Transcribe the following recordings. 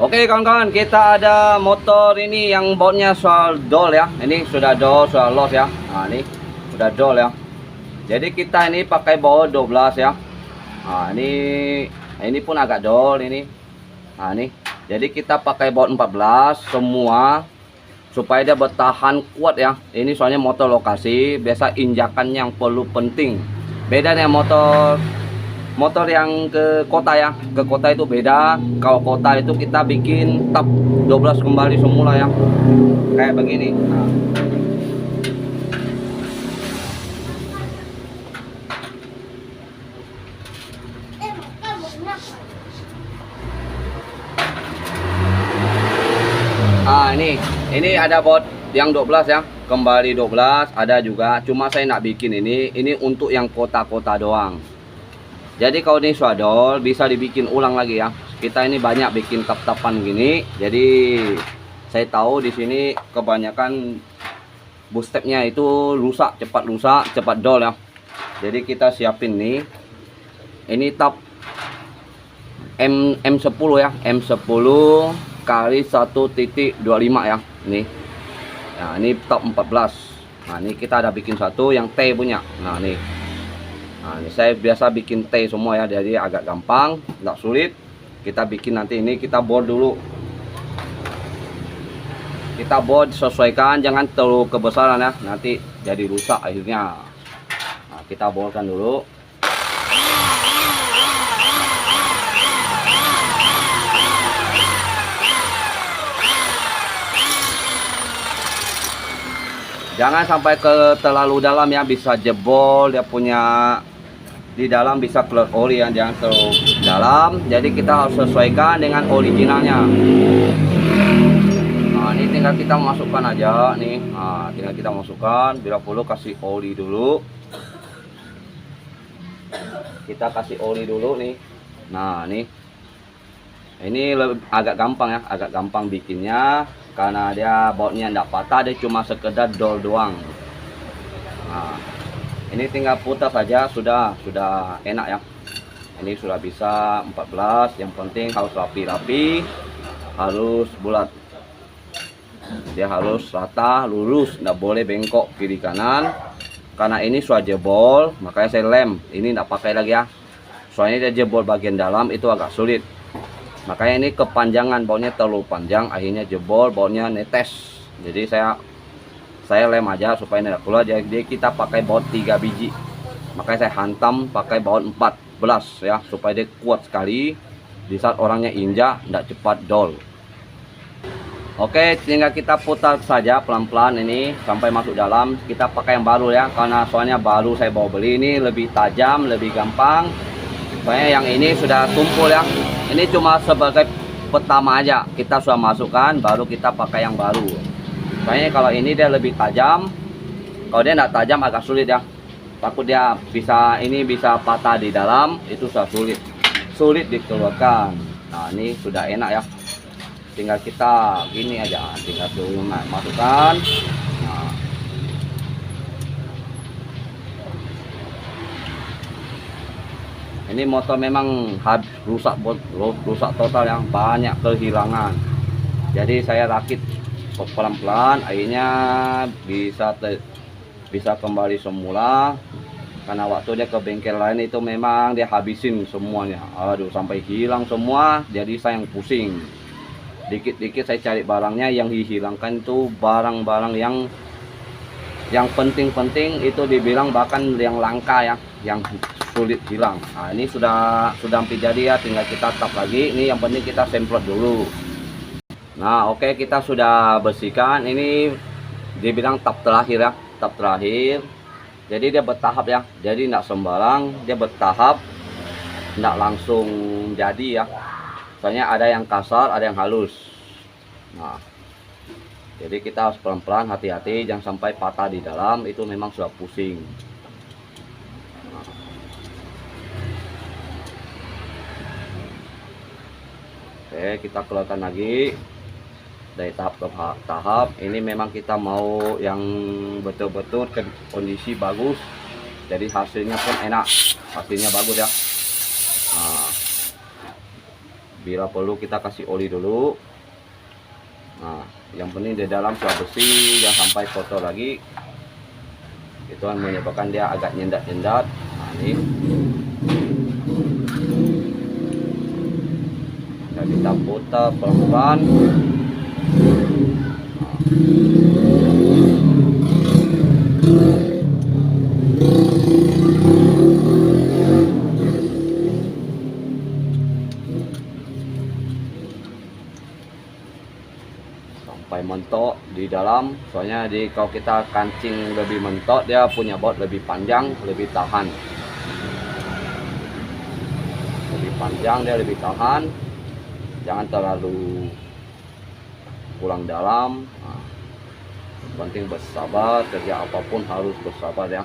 Oke kawan-kawan, kita ada motor ini yang bautnya soal dol ya. Ini sudah dol, sudah los ya. Nah ini sudah dol ya. Jadi kita ini pakai baut 12 ya. Nah ini pun agak dol ini. Nah ini, jadi kita pakai baut 14 semua supaya dia bertahan kuat ya. Ini soalnya motor lokasi, biasa injakan yang perlu penting. Beda dengan motor yang ke kota ya, ke kota itu beda. Kalau kota itu kita bikin tap 12 kembali semula ya, kayak begini. Ini ada baut yang 12 ya, kembali 12 ada juga, cuma saya nak bikin ini untuk yang kota-kota doang. Jadi kalau ini swadol bisa dibikin ulang lagi ya. Kita ini banyak bikin tap-tapan gini. Jadi saya tahu di sini kebanyakan bootstrapnya itu rusak, cepat dol ya. Jadi kita siapin nih. Ini tap M10 ya, M10 kali 1.25 ya. Nih. Nah, ini tap 14. Nah, ini kita ada bikin satu yang T punya. Nah, nih. Nah, ini saya biasa bikin T semua ya, jadi agak gampang, nggak sulit. Kita bikin nanti ini kita bor dulu. Kita bor sesuaikan, jangan terlalu kebesaran ya, nanti jadi rusak akhirnya. Nah, kita borkan dulu. Jangan sampai ke terlalu dalam ya, bisa jebol dia punya. Di dalam bisa keluar oli yang jangan terlalu dalam, jadi kita harus sesuaikan dengan originalnya. Nah ini tinggal kita masukkan aja nih. Nah tinggal kita masukkan, bila perlu kasih oli dulu. Kita kasih oli dulu nih. Nah nih, ini agak gampang ya, agak gampang bikinnya karena dia bautnya enggak patah, dia cuma sekedar dol doang. Nah ini tinggal putar saja, sudah enak ya. Ini sudah bisa 14, yang penting harus rapi-rapi, harus bulat. Dia harus rata, lurus, nggak boleh bengkok kiri kanan. Karena ini sudah jebol, makanya saya lem. Ini nggak pakai lagi ya. Soalnya dia jebol bagian dalam itu agak sulit. Makanya ini kepanjangan bautnya terlalu panjang, akhirnya jebol, bautnya netes. Jadi saya lem aja supaya tidak keluar. Jadi kita pakai baut 3 biji, makanya saya hantam pakai baut 14 ya, supaya dia kuat sekali. Di saat orangnya injak tidak cepat dol. Oke, tinggal kita putar saja pelan-pelan ini sampai masuk dalam. Kita pakai yang baru ya, karena soalnya baru saya bawa beli, ini lebih tajam, lebih gampang. Soalnya yang ini sudah tumpul ya. Ini cuma sebagai pertama aja, kita sudah masukkan, baru kita pakai yang baru. Soalnya kalau ini dia lebih tajam, kalau dia tidak tajam agak sulit ya. Takut dia bisa patah di dalam, itu sudah sulit dikeluarkan. Nah ini sudah enak ya. Tinggal kita gini aja, tinggal masukkan. Nah. Ini motor memang rusak total yang banyak kehilangan. Jadi saya rakit pelan-pelan, akhirnya bisa kembali semula. Karena waktu dia ke bengkel lain itu memang dia habisin semuanya, aduh sampai hilang semua. Jadi saya yang pusing, dikit-dikit saya cari barangnya. Yang dihilangkan itu barang-barang yang penting-penting, itu dibilang bahkan yang langka ya, yang sulit hilang. Nah ini sudah hampir jadi ya, tinggal kita tap lagi. Ini yang penting kita semprot dulu. Nah oke, kita sudah bersihkan. Ini dibilang tap terakhir ya, tap terakhir. Jadi dia bertahap ya, jadi tidak sembarang, dia bertahap, tidak langsung jadi ya. Soalnya ada yang kasar, ada yang halus. Nah jadi kita harus pelan-pelan, hati-hati, jangan sampai patah di dalam, itu memang sudah pusing. Nah. Oke, kita keluarkan lagi dari tahap ke tahap. Ini memang kita mau yang betul-betul kondisi bagus, jadi hasilnya pun enak, hasilnya bagus ya. Nah, Bila perlu kita kasih oli dulu. Nah, yang penting di dalam sudah bersih, jangan sampai kotor lagi. Itu yang menyebabkan dia agak nyendat-nyendat. Nah, ini kita putar pelan-pelan. Sampai mentok di dalam, soalnya kalau kita kancing lebih mentok, dia punya baut lebih panjang, lebih tahan. Lebih panjang, dia lebih tahan. Jangan terlalu kurang dalam. Nah, penting bersabar, kerja apapun harus bersabar ya.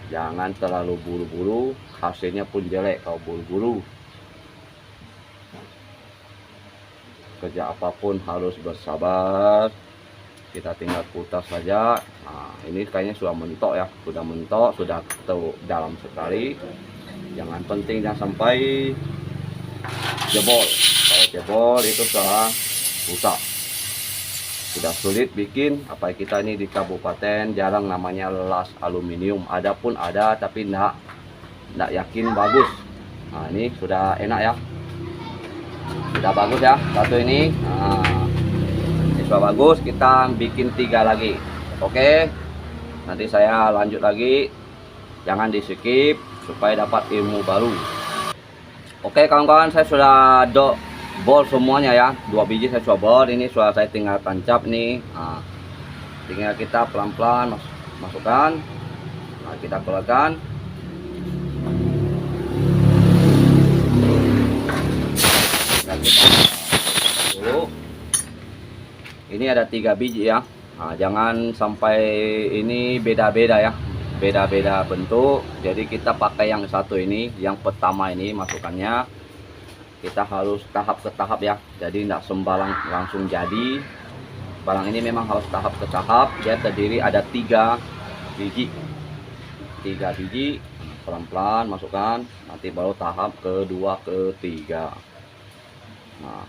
Jangan terlalu buru-buru, hasilnya pun jelek kalau buru-buru. Kerja apapun harus bersabar, kita tinggal putar saja. Nah, ini kayaknya sudah mentok ya, sudah mentok, sudah dalam sekali. Jangan sampai jebol. Kalau jebol itu sudah rusak, sudah sulit bikin. Apa kita ini di kabupaten jarang namanya las aluminium, ada pun ada tapi enggak yakin bagus. Nah, ini sudah enak ya, sudah bagus ya satu ini. Nah, ini sudah bagus, kita bikin 3 lagi. Oke, nanti saya lanjut lagi, jangan di skip supaya dapat ilmu baru. Oke kawan-kawan, saya sudah bol semuanya ya, 2 biji saya sudah bol. Ini sudah saya tinggal tancap nih. Nah, tinggal kita pelan-pelan masukkan. Nah, kita keluarkan. Dulu ini ada 3 biji ya. Nah, jangan sampai ini beda-beda ya, beda-beda bentuk. Jadi kita pakai yang satu ini, yang pertama ini masukannya kita harus tahap ke tahap ya, jadi tidak sembarang langsung jadi. Barang ini memang harus tahap ke tahap. Dia terdiri ada 3 biji, pelan-pelan masukkan, nanti baru tahap kedua ketiga. Nah,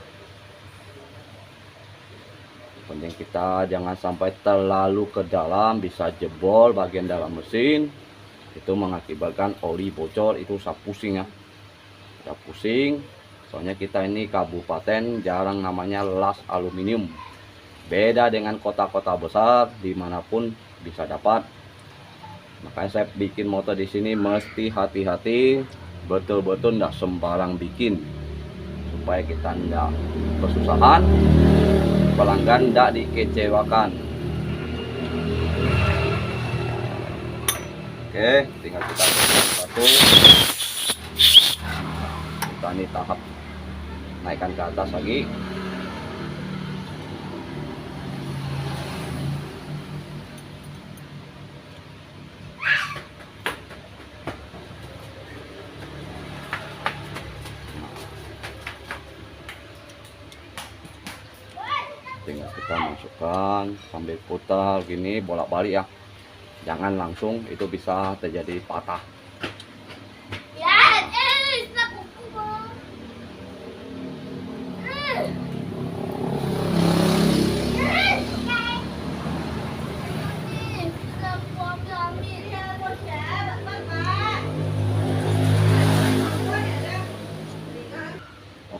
penting kita jangan sampai terlalu ke dalam, bisa jebol bagian dalam mesin, itu mengakibatkan oli bocor. Itu usah pusing ya, udah pusing. Soalnya kita ini kabupaten jarang namanya las aluminium, beda dengan kota-kota besar dimanapun bisa dapat. Makanya saya bikin motor di sini mesti hati-hati, betul-betul tidak sembarang bikin, supaya kita tidak kesusahan, pelanggan tidak dikecewakan. Oke, tinggal kita satu. Kita ini tahap naikkan ke atas lagi. Tinggal kita masukkan sambil putar gini, bolak-balik ya, jangan langsung, itu bisa terjadi patah.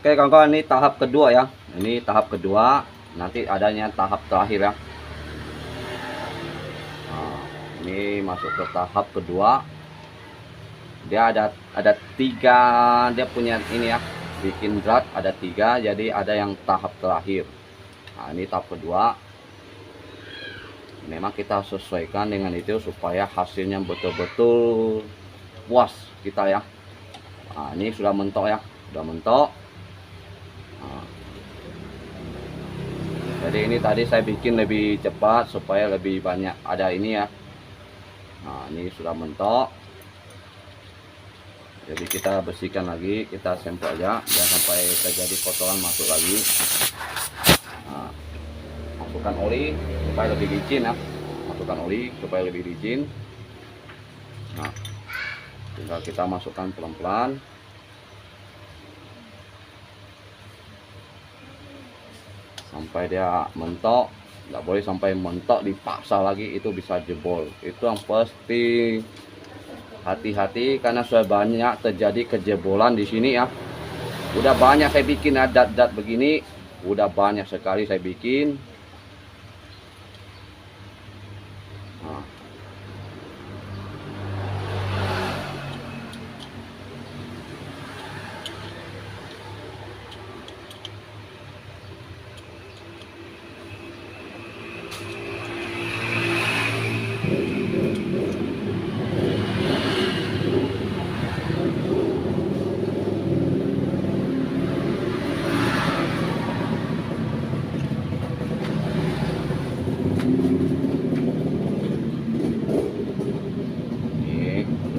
Oke kawan-kawan, ini tahap kedua ya, ini tahap kedua, nanti adanya tahap terakhir ya. Nah, ini masuk ke tahap kedua. Dia ada 3, dia punya ini ya, bikin drat ada 3, jadi ada yang tahap terakhir. Nah, ini tahap kedua. Memang kita sesuaikan dengan itu supaya hasilnya betul-betul puas kita ya. Nah, ini sudah mentok ya, sudah mentok. Nah, jadi ini tadi saya bikin lebih cepat supaya lebih banyak ada ini ya. Nah, ini sudah mentok. Jadi kita bersihkan lagi, kita sampel aja, jangan sampai terjadi kotoran masuk lagi. Nah, masukkan oli supaya lebih licin ya, masukkan oli supaya lebih licin. Nah, tinggal kita masukkan pelan-pelan. sampai dia mentok. Nggak boleh sampai mentok dipaksa lagi, itu bisa jebol. Itu yang pasti hati-hati, karena sudah banyak terjadi kejebolan di sini ya. Udah banyak saya bikin ya, dat begini udah banyak sekali saya bikin. Nah.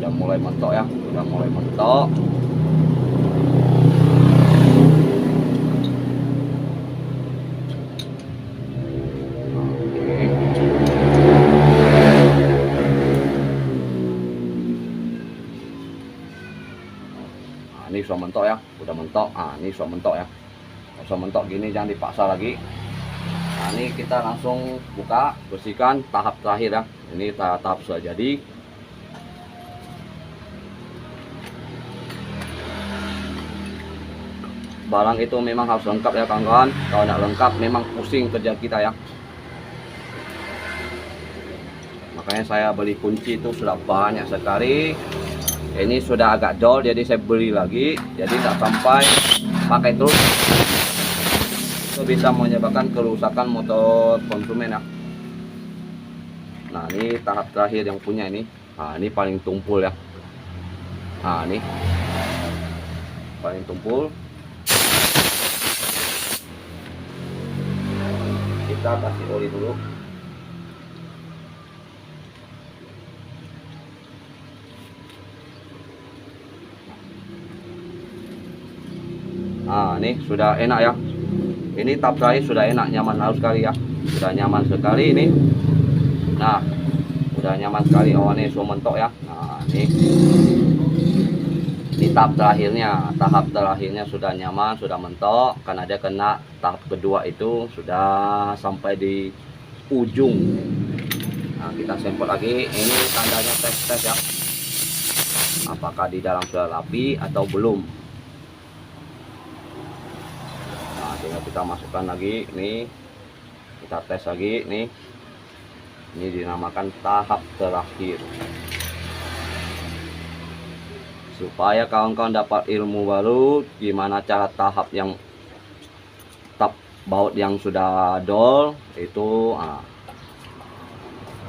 Udah mulai mentok ya, udah mulai mentok. Nah, ini sudah mentok ya, udah mentok. Ini sudah mentok ya, sudah mentok gini, jangan dipaksa lagi. Nah, ini kita langsung buka, bersihkan tahap terakhir ya. Ini tahap sudah jadi. Barang itu memang harus lengkap ya kawan-kawan. Kalau tidak lengkap memang pusing kerja kita ya. Makanya saya beli kunci itu sudah banyak sekali. Ini sudah agak dol, jadi saya beli lagi. Jadi tak sampai pakai terus, itu bisa menyebabkan kerusakan motor konsumen ya. Nah, ini tahap terakhir yang punya ini. Nah, ini paling tumpul ya. Nah, ini paling tumpul. Kita kasih oli dulu. Nah, ini sudah enak ya. Ini tahap terakhir sudah enak, nyaman sekali ya. Sudah nyaman sekali ini. Nah, udah nyaman sekali. Oh, ini sudah mentok ya. Nah, ini tahap terakhirnya. Tahap terakhirnya sudah nyaman, sudah mentok. Karena dia kena tahap kedua itu sudah sampai di ujung. Nah, kita sampel lagi. Ini tandanya tes ya. Apakah di dalam sudah rapi atau belum. Nah, tinggal kita masukkan lagi. Nih, kita tes lagi. Nih, ini dinamakan tahap terakhir. Supaya kawan-kawan dapat ilmu baru gimana cara tahap yang baut yang sudah dol itu.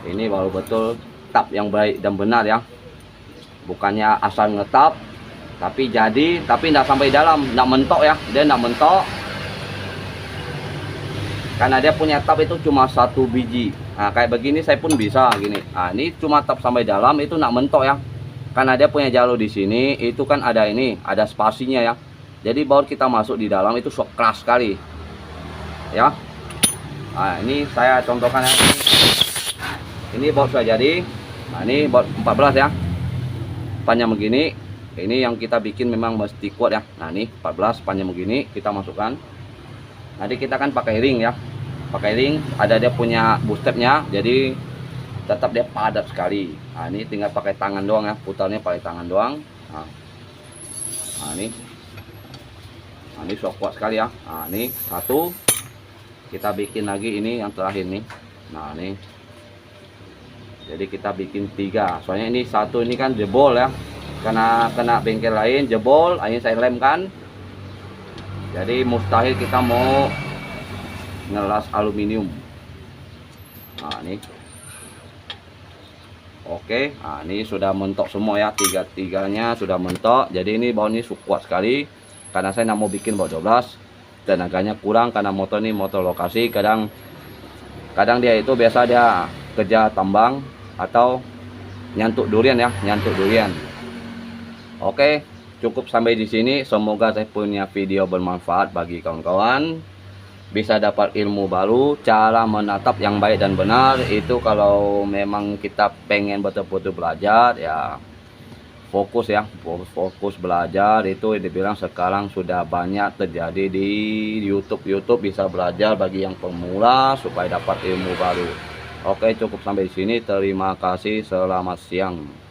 Ini baru betul tap yang baik dan benar ya. Bukannya asal ngetap tapi tidak sampai dalam, tidak mentok ya. Dia tidak mentok karena dia punya tap itu cuma 1 biji. Nah, kayak begini saya pun bisa gini. Nah, ini cuma tap sampai dalam, itu tidak mentok ya. Karena dia punya jalur di sini, itu kan ada ini, ada spasinya ya. Jadi baut kita masuk di dalam itu sok keras sekali. Ya. Nah, ini saya contohkan ya. Ini baut sudah jadi. Nah, ini baut 14 ya. Panjang begini. Ini yang kita bikin memang mesti kuat ya. Nah, ini 14 panjang begini kita masukkan. Nanti kita kan pakai ring ya. Pakai ring, ada dia punya bootstrapnya. Jadi tetap dia padat sekali. Nah, ini tinggal pakai tangan doang ya, putarnya pakai tangan doang. Nah, ini sudah kuat sekali ya. Nah, ini satu, kita bikin lagi ini yang terakhir nih. Nah, ini jadi kita bikin 3, soalnya ini satu ini kan jebol ya, karena kena bengkel lain jebol, ini saya lemkan. Jadi mustahil kita mau ngelas aluminium. Nah, ini oke. Nah, ini sudah mentok semua ya, tiga-tiganya sudah mentok. Jadi ini baut ini kuat sekali. Karena saya mau bikin baut 12, tenaganya kurang karena motor ini motor lokasi. Kadang dia itu biasa dia kerja tambang atau nyantuk durian ya, nyantuk durian. Oke, cukup sampai di sini. Semoga saya punya video bermanfaat bagi kawan-kawan. Bisa dapat ilmu baru, cara menatap yang baik dan benar. Itu kalau memang kita pengen betul-betul belajar ya, fokus ya, fokus belajar. Itu dibilang sekarang sudah banyak terjadi di YouTube bisa belajar bagi yang pemula supaya dapat ilmu baru. Oke, cukup sampai di sini. Terima kasih, selamat siang.